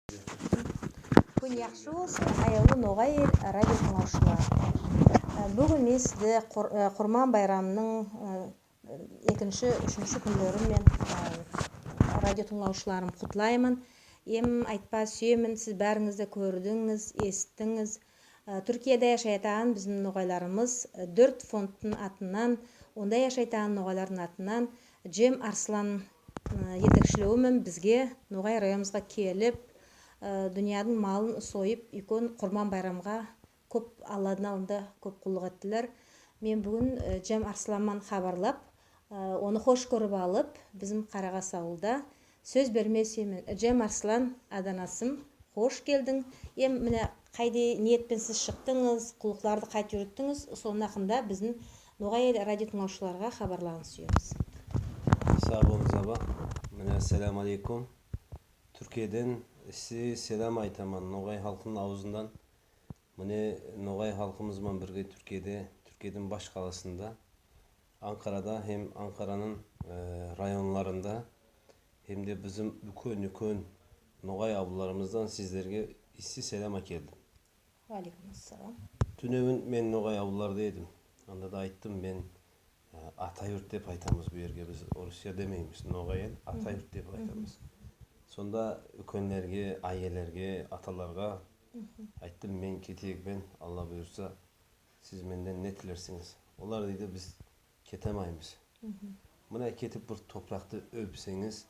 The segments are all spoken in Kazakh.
Күн яхшы болсын, аяулы ноғай радио тыңлаушылар. Бүгін мен сізді Құрман байрамының екінші, үшінші күндерімен радио тыңлаушыларым құтлаймын. Ем айтпа сүйемін, сіз бәріңізді көрдіңіз, естіңіз. Түркияда яшайтаған біздің ноғайларымыз 4 фондтың атынан, онда яшайтаған ноғайлардың атынан Джем Арслан етекшілеуімен бізге ноғай районымызға келіп, дүнияның малын сойып, үйкөн Құрман байрамға көп Алладың алдында көп құллық еттілер. Мен бүгін Джем Арсламан хабарлап, оны хош көріп алып, bizim Қарағас ауылда сөз бермесемін. Джем Арслан аданасым, хош келдің. Міне қайда ниетпен сіз шықтыңыз, құлықларды қайт жүрттіңіз, соның ақында біздің ноғай радио тыңлаушыларға хабарлағын сүйеміз. Sağ olun Zaba. Mine selam aleyküm. Türkiye'den size selam aytaman Noğay halkının ağzından. Mine Noğay halkımızla birlikte Türkiye'den baş kalasında, Ankara'da hem Ankara'nın rayonlarında hem de bizim ükön Noğay ablalarımızdan sizlerge issi selam geldim. Aleykümselam. Tünevin ben Noğay ablalardaydım. Onda da ayttım ben Atayurt dep aytamız bu yerge, biz Rusya demeyimiz, Noğayel Atayurt dep aytamız. Sonda ükönlerge, ayelerge, atalarga ayttım men keteyik ben, Allah buyursa siz menden ne tilersiniz. Onlar deydi biz ketemayımız. Buna ketip bir toprakta öpseniz,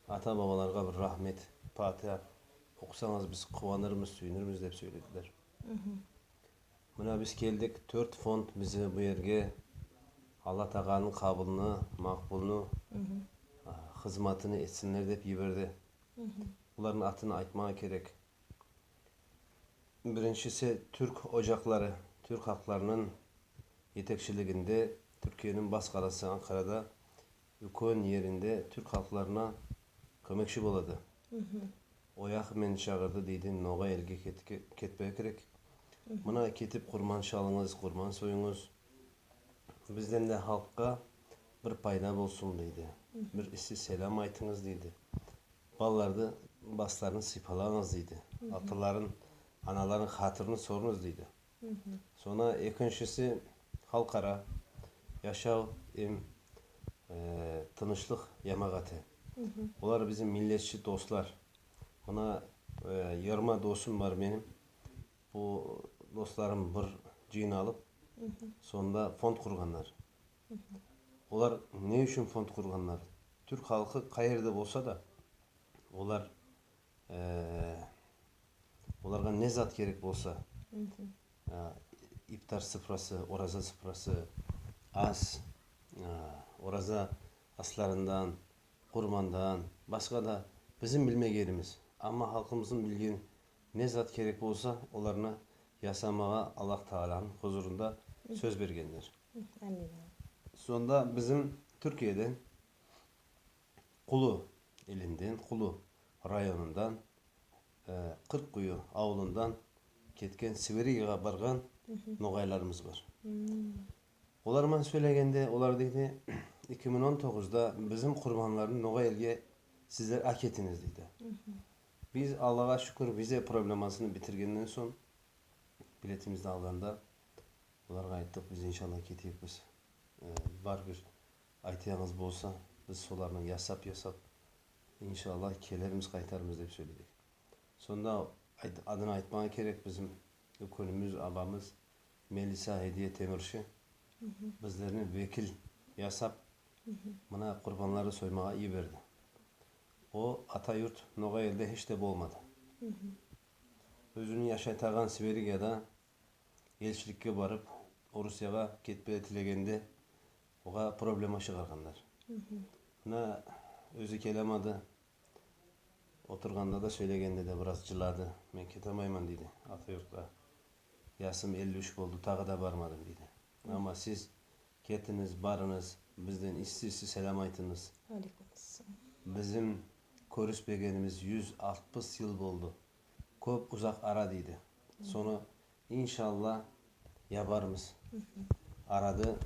ata babalarga bir rahmet, Fatiha okusanız biz kıvanırımız, suyunurumuz dep söylediler. Buna biz geldik, 4 fond bizi bu yerge Allah Tağanın kabulunu, makbulunu, hizmetini etsinler deyip yiberdi. Bunların atını aytmaya gerek. Birincisi Türk ocakları, Türk halklarının yetekçiliğinde Türkiye'nin bas kalası Ankara'da ükön yerinde Türk halklarına kömekçi boladı. Oyak men çağırdı deydi, Noğay elge ketmeye gerek. Buna ketip kurban şalınız, kurban soyunuz. Bizden de halkka bir payda olsun deydi. Bir issi selam aytınız deydi. Ballarda baslarını sipalağınız deydi. Ataların, anaların hatırını sorunuz deydi. Sonra ikincisi halkara yaşav tınışlık yamagati. Onlar bizim milletçi dostlar. Buna 20 dostum var benim. Bu dostlarım bir cin alıp sonunda fond kurganlar. Olar ne üçün fond kurganlar? Türk halkı kayırda olsa da olar olarga ne zat gerek olsa iftar sıfrası, oraza sıfrası, as, oraza aslarından, kurmandan, başka da bizim bilmegerimiz. Ama halkımızın bilgin ne zat gerek olsa olarına yasamağa Allah Teala'nın huzurunda söz bergenler. Sonda bizim Türkiye'den Kulu elinden, Kulu rayonundan 40 kuyu avlundan ketken Sibiryaga bargan noğaylarımız var. Olarman söylegende, olar deydi 2019'da bizim kurbanların Noğay elge sizler hak etiniz deydi. Biz Allah'a şükür vize problemasını bitirgenden son biletimizi alganda olarga ayttık, biz inşallah keteyikmiz. Var bir aytıyağınız bolsa biz solarını yasap inşallah kelerimiz kaytarımız dep söyledik. Sonda adını aytmaya gerek bizim ükönümüz, abamız Melisa Hediye Temirşi bizlerini vekil yasap buna kurbanları soymağa iyi verdi. O Atayurt Noğay elde hiç de olmadı. Özünü yaşaytağın Siberya'da elçilikке barıp Rusya'ga ketpeye tilegende oğa problema çıkarganlar. Buna özü kelemadı. Oturganda da söylegende de biraz cıladı. Men ketemayman dedi Atayurt'a. Yaşım 53 oldu, tağı da barmadım dedi. Ama siz ketiniz, barınız, bizden issi selam aytınız. Bizim körüspegenimiz 160 yıl oldu. Köp uzak ara dedi. Sonra inşallah yaparımız. Aradı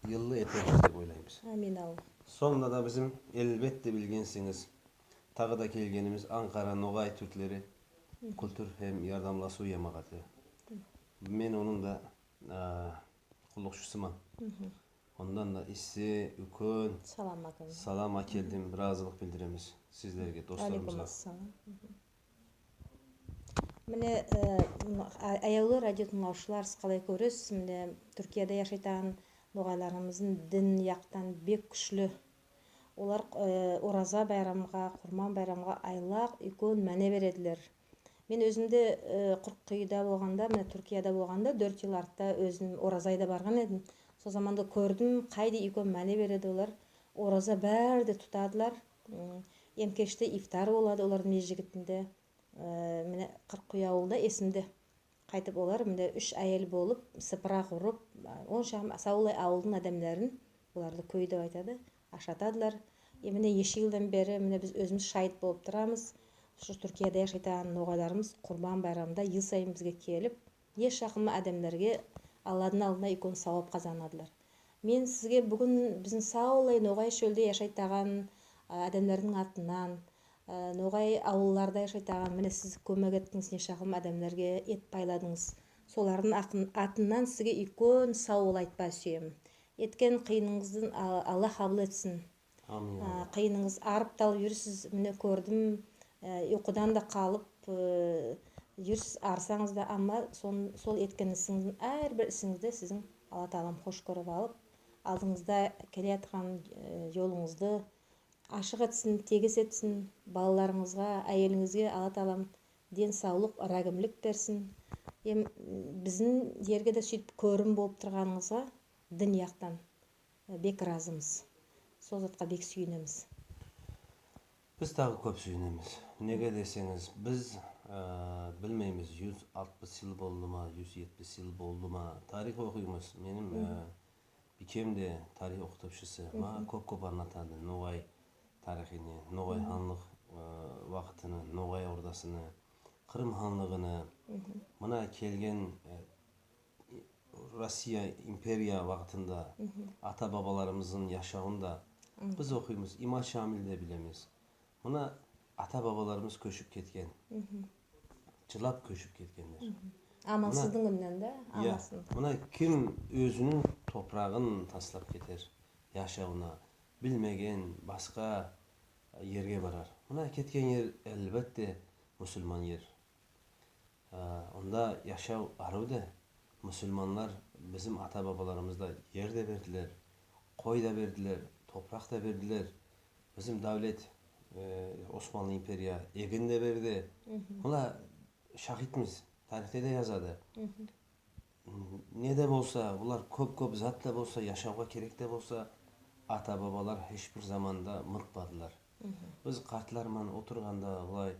yıllı etmemiz de oylayımız. Amin Allah. Sonunda da bizim elbette bilgensiniz. Tағы да келгенimiz Анкара Ноғай түртлері kültür hem yardımlaşуу yamagaty. Men onun da kulukçusuman. Ondan da isi, ükön, Салам акым. salam akeldim, razılık bildiremiz sizlerge, dostlarımıza. Алейкумассалам. Міне аяулы радио тыңлаушылар, қалай көресіз, міне Түркияда яшайтан ноғайларымыздың дін яқтан бек күшлі. Олар ораза байрамға, құрман байрамға айлақ үлкен мәне береділер. Мен өзімде Құрқұйда болғанда, міне Түркияда болғанда 4 жыл артта өзім оразайда барған едім. Сол заманда көрдім, қайды үлкен мәне береді олар. Ораза бәрді тұтадылар. Емкеште ифтар болады олардың мешжігітінде. Міне Құрқұй ауылда есімде. Қайтып олар міне 3 әйел болып, сыпыра құрып, оншағым Саулай ауылдың адамдарын, оларды көй деп айтады, ашатадылар. Міне еш жылдан бері міне біз өзіміз шайыт болып тұрамыз. Түркияда яшайтан ноғайларымыз құрбан байрамында ел сайын бізге келіп, еш жақын адамдарға Алладың алдына үлкен сауап қазанадылар. Мен сізге бүгін біздің Саулай Ноғай шөлде яшайтаған адамдардың атынан, Ноғай ауылларда яшайтаған, міне сіз көмек еттіңіз, еш жақын адамдарға ет пайладыңыз. Солардың атынан сізге үлкен сауал айтпа сүйемін. Еткен қиыныңыздың Алла қабыл етсін. Қиыныңыз арып-талып жүрсіз, міне көрдім, ұйқыдан да қалып жүрсіз, арсаңыз да, amma сол еткеніңіздің әрбір ісіңізді сіздің Алла Тағалам хош көріп алып, алдыңызда келе жатқан жолыңызды ашық етсін, тегіс етсін, балаларыңызға, әйеліңізге Алла Тағалам денсаулық, рәгімлік берсін. Біздің жерге де сөйтіп көрім болып тұрғаныңызға дін яқтан бек разымыз. Сол затқа бек сүйінеміз. Biz tағы көп сүйінеміз. Неге десеңіз, біз білмейміз, 160 yıl болды ма, 170 yıl болды ма. Тарих оқимыз. Менің бикем де тарих оқытушысы. Маған көп анатады Ноғай тарихini, Ноғай ханлық уақытыны, Ноғай ордасыны, Қырым ханлығыны. Мына келген Россия империя уақытында ата бабаларымыздың яшауында біз оқимыз. İmam Şamil'de білеміз. Мына ата бабаларымыз көшіп кеткен. Жылап көшіп кеткендер. Амалсыздың күннен де, амалсыздың. Мына кім өзінің топырағын таслап кетер, яшауына, білмеген басқа ерге барар. Мына кеткен ер әлбәтте мұсылман ер. Онда яшау аруда мұсылманлар bizim ата бабаларымызда ер де берділер, қой да берділер, топырақ да берділер. Bizim davlet Osmanlı imперия егін де берді. Ола шахитміз, тарихте де yazады. Не де болса, бұлар көп зат да болса, яшауға керек де болса, ата бабалар ешбір заманда ұмытпадылар. Біз қартлармен отырғанда, бұлай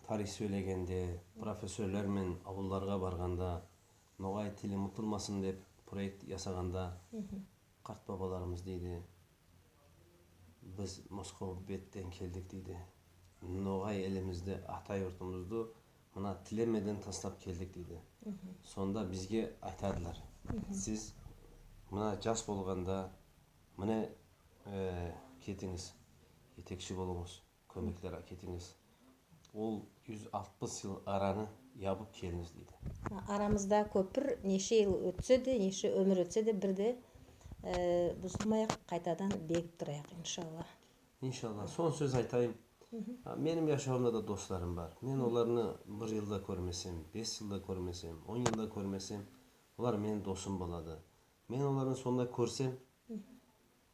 тарих сөйлегенде, профессорлармен ауылдарға барғанда, Ноғай тілі ұмытылмасын деп проект жасағанда, қарт бабаларымыз дейді, біз Москва беттен келдік дейді. Ноғай елімізді, ата йұртымызды мына тілемеден тастап келдік дейді. Сонда бізге айтадылар. Сіз мына жас болғанда міне кетіңіз, етекші болыңыз, көмеклер кетіңіз. Ол 160 yıl араны ябып келіңіз дейді. Арамызда көпір неше ел өтсе де, неше өмір өтсе де бірде бұзылмайық, қайтадан бегіп тұрайық, иншалла. Иншалла. Son сөз айтайын. Менің яшауымда да достарым бар. Мен оларны 1 жылда көрмесем, 5 жылда көрмесем, 10 жылда көрмесем, олар менің досым болады. Мен оларын сонда көрсем,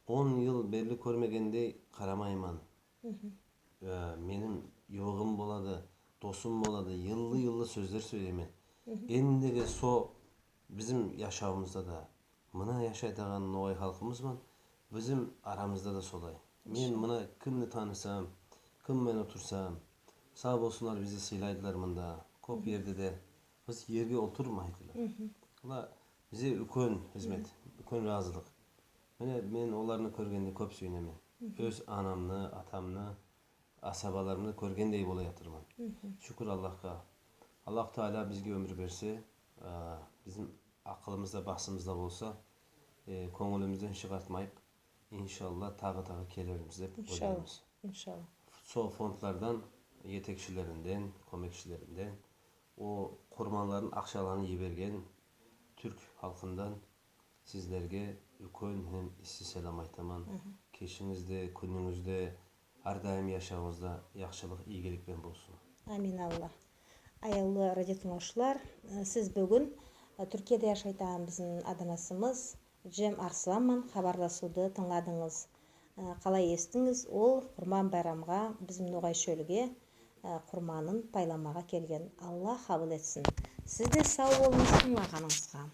10 yıl берлі көрмегендей қарамайман. Менің yoğum болады, досым болады, yıllı сөздер сөйлемен. Ендігі bizim yaşауымызда да, мына яшайтаған Ноғай халқымыз бар, bizim арамызда да солай. Мен мына кімні танысам, кіммен отырсам, сау болсынlar bizi сыйлайдылар мында. Көп yerде де біз yerге отырмайдылар. Олар bize үлкен хизмет, үлкен разылық. Мен оларны көргенде көп сүйінемін. Өз анамны, атамны, асабаларымны көргендей бола жатырмын. Шүкір Аллахқа. Аллах Teala бізге өмір берсе, bizim ақылымызда, басымызда болса, көңілімізден шығартмайық, иншалла тағы келеріміз деп ойлаймыз. Иншалла. сол фондlardan yetekçilerinden, kömekçilerinden o kurmanların akçalarını yibergen Türk halkından sizlerge үлкен hem issi selam aytaman. Keşinizde, күнүңүздө, ар дайым yaşamыңızda yaxşılık, ийгиликпен болsun. Амин Алла. Аялы радио тыңдаушылар, сіз бүгін Түркияда яшайтан біздің аданасымыз Джем Арсламан хабарласуды тыңладыңыз. Қалай естіңіз, ол Құрман байрамға біздің ноғай шөлге құрманын пайламаға келген. Алла қабыл етсін. Сіз де сау болыңыз тыңлағаныңызға.